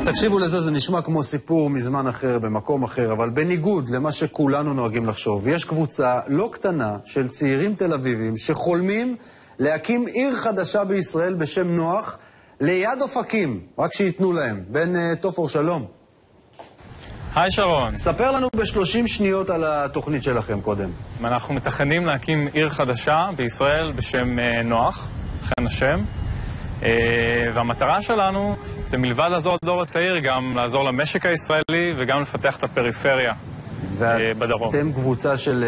תקשיבו לזה, זה נשמע כמו סיפור מזמן אחר, במקום אחר, אבל בניגוד למה שכולנו נוהגים לחשוב, יש קבוצה לא קטנה של צעירים תל אביבים שחולמים להקים עיר חדשה בישראל בשם נוח, ליד אופקים, רק שיתנו להם. בן תופור, שלום. היי שרון. ספר לנו ב-30 שניות על התוכנית שלכם קודם. אנחנו מתכננים להקים עיר חדשה בישראל בשם נוח, חן השם. והמטרה שלנו זה מלבד לעזור לדור הצעיר, גם לעזור למשק הישראלי וגם לפתח את הפריפריה בדרום. ואתם קבוצה של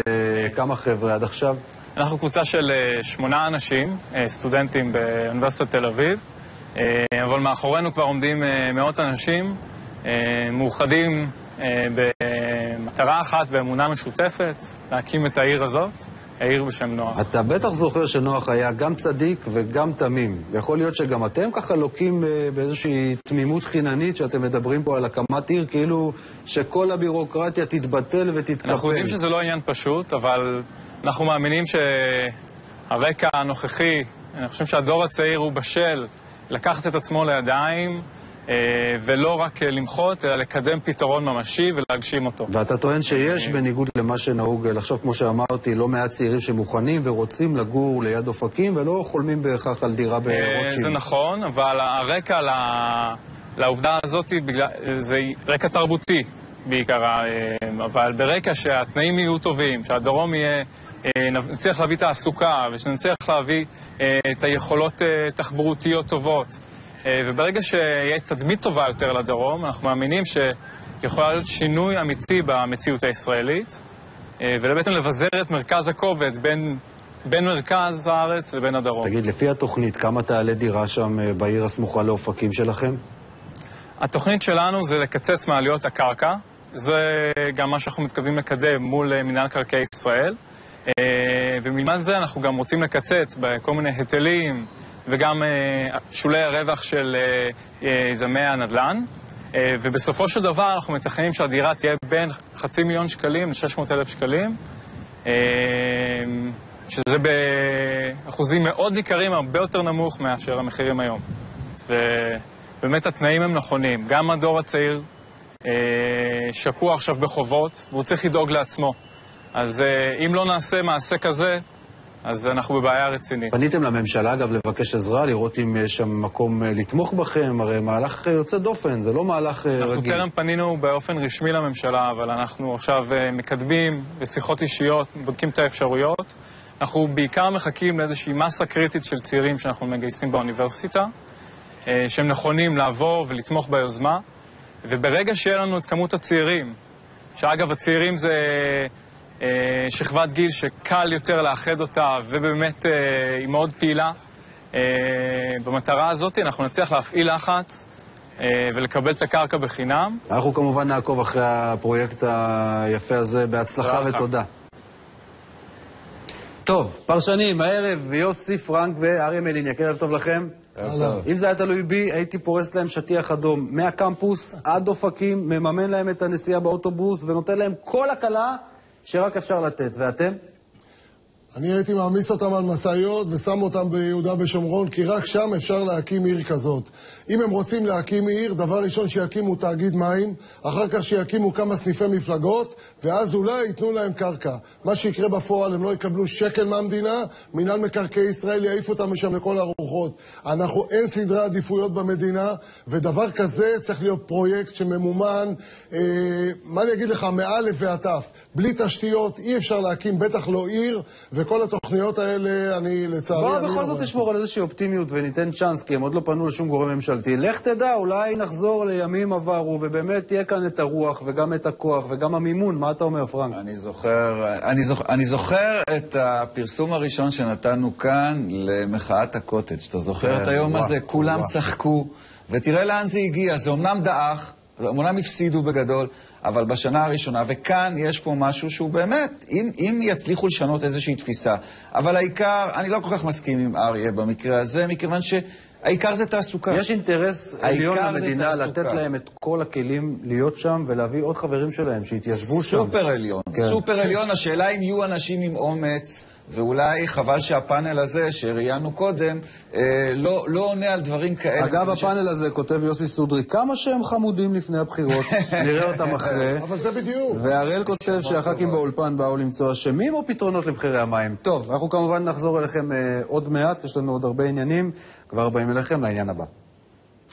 כמה חבר'ה עד עכשיו? אנחנו קבוצה של 8 אנשים, סטודנטים באוניברסיטת תל אביב, אבל מאחורינו כבר עומדים מאות אנשים, מאוחדים במטרה אחת ואמונה משותפת, להקים את העיר הזאת, העיר בשם נוח. אתה בטח זוכר שנוח היה גם צדיק וגם תמים. יכול להיות שגם אתם ככה לוקים באיזושהי תמימות חיננית שאתם מדברים פה על הקמת עיר, כאילו שכל הבירוקרטיה תתבטל ותתקפל. אנחנו יודעים שזה לא עניין פשוט, אבל אנחנו מאמינים שהרקע הנוכחי, אני חושב שהדור הצעיר הוא בשל לקחת את עצמו לידיים, ולא רק למחות, אלא לקדם פתרון ממשי ולהגשים אותו. ואתה טוען שיש, בניגוד למה שנהוג לחשוב, כמו שאמרתי, לא מעט צעירים שמוכנים ורוצים לגור ליד אופקים, ולא חולמים בהכרח על דירה ברוטשילד. זה נכון, אבל הרקע לעובדה הזאת זה רקע תרבותי בעיקר, אבל ברקע שהתנאים יהיו טובים, שהדרום יהיה, נצליח להביא תעסוקה, ושנצליח להביא את היכולות תחבורתיות טובות. וברגע שיהיה תדמית טובה יותר לדרום, אנחנו מאמינים שיכולה להיות שינוי אמיתי במציאות הישראלית, ולבטן לבזר את מרכז הכובד בין מרכז הארץ לבין הדרום. תגיד, לפי התוכנית, כמה תעלה דירה שם בעיר הסמוכה לאופקים שלכם? התוכנית שלנו זה לקצץ מעלויות הקרקע, זה גם מה שאנחנו מתכוונים לקדם מול מינהל קרקעי ישראל, ומלבד זה אנחנו גם רוצים לקצץ בכל מיני היטלים, וגם שולי הרווח של יזמי הנדל"ן. ובסופו של דבר אנחנו מתכננים שהדירה תהיה בין 500,000 שקלים ל-600,000 שקלים, שזה באחוזים מאוד ניכרים, הרבה יותר נמוך מאשר המחירים היום. ובאמת התנאים הם נכונים. גם הדור הצעיר שקוע עכשיו בחובות, והוא צריך לדאוג לעצמו. אז אם לא נעשה מעשה כזה, אז אנחנו בבעיה רצינית. פניתם לממשלה, אגב, לבקש עזרה, לראות אם יש שם מקום לתמוך בכם, הרי מהלך יוצא דופן, זה לא מהלך רגיל. אנחנו טרם פנינו באופן רשמי לממשלה, אבל אנחנו עכשיו מקדמים בשיחות אישיות, בודקים את האפשרויות. אנחנו בעיקר מחכים לאיזושהי מסה קריטית של צעירים שאנחנו מגייסים באוניברסיטה, שהם נכונים לעבור ולתמוך ביוזמה, וברגע שיהיה לנו את כמות הצעירים, שאגב, הצעירים זה שכבת גיל שקל יותר לאחד אותה, ובאמת היא מאוד פעילה. במטרה הזאת אנחנו נצליח להפעיל לחץ ולקבל את הקרקע בחינם. אנחנו כמובן נעקוב אחרי הפרויקט היפה הזה. בהצלחה ותודה. טוב, פרשנים, הערב יוסי פרנק ואריה מליניה, ערב טוב לכם. אם זה היה תלוי בי, הייתי פורס להם שטיח אדום מהקמפוס עד אופקים, מממן להם את הנסיעה באוטובוס ונותן להם כל הקלה שרק אפשר לתת. ואתם? אני הייתי מעמיס אותם על מסעיות ושם אותם ביהודה ושומרון, כי רק שם אפשר להקים עיר כזאת. אם הם רוצים להקים עיר, דבר ראשון שיקימו תאגיד מים, אחר כך שיקימו כמה סניפי מפלגות, ואז אולי ייתנו להם קרקע. מה שיקרה בפועל, הם לא יקבלו שקל מהמדינה, מינהל מקרקעי ישראל יעיף אותם משם לכל הרוחות. אין סדרי עדיפויות במדינה, ודבר כזה צריך להיות פרויקט שממומן, מה אני אגיד לך, מאלף ועד תף. בלי תשתיות אי אפשר להקים, בטח לא עיר, וכל התוכניות האלה, אני לצערי... בוא בכל זאת תשמור על איזושהי אופטימיות וניתן צ'אנס, כי הם עוד לא פנו לשום גורם ממשלתי. לך תדע, אולי נחזור לימים עברו, ובאמת תהיה כאן את הרוח וגם את הכוח וגם המימון. מה אתה אומר, פרנק? אני זוכר את הפרסום הראשון שנתנו כאן למחאת הקוטג'. אתה זוכר את היום הזה? כולם צחקו, ותראה לאן זה הגיע. זה אומנם דאח, אומנם הפסידו בגדול, אבל בשנה הראשונה, וכאן יש פה משהו שהוא באמת, אם יצליחו לשנות איזושהי תפיסה, אבל העיקר, אני לא כל כך מסכים עם אריה במקרה הזה, מכיוון שהעיקר זה תעסוקה. יש אינטרס עליון למדינה לתת להם את כל הכלים להיות שם, ולהביא עוד חברים שלהם שהתיישבו שם. סופר עליון, סופר עליון. השאלה אם יהיו אנשים עם אומץ ואולי חבל שהפאנל הזה שראיינו קודם לא עונה על דברים כאלה. אגב, הפאנל הזה, כותב יוסי סודרי, כמה שהם חמודים לפני הבחירות, נראה אותם אחרי. אבל זה בדיוק. והראל כותב שהח"כים באולפן באו למצוא אשמים או פתרונות למחירי המים. טוב, אנחנו כמובן נחזור אליכם עוד מעט, יש לנו עוד הרבה עניינים, כבר באים אליכם לעניין הבא.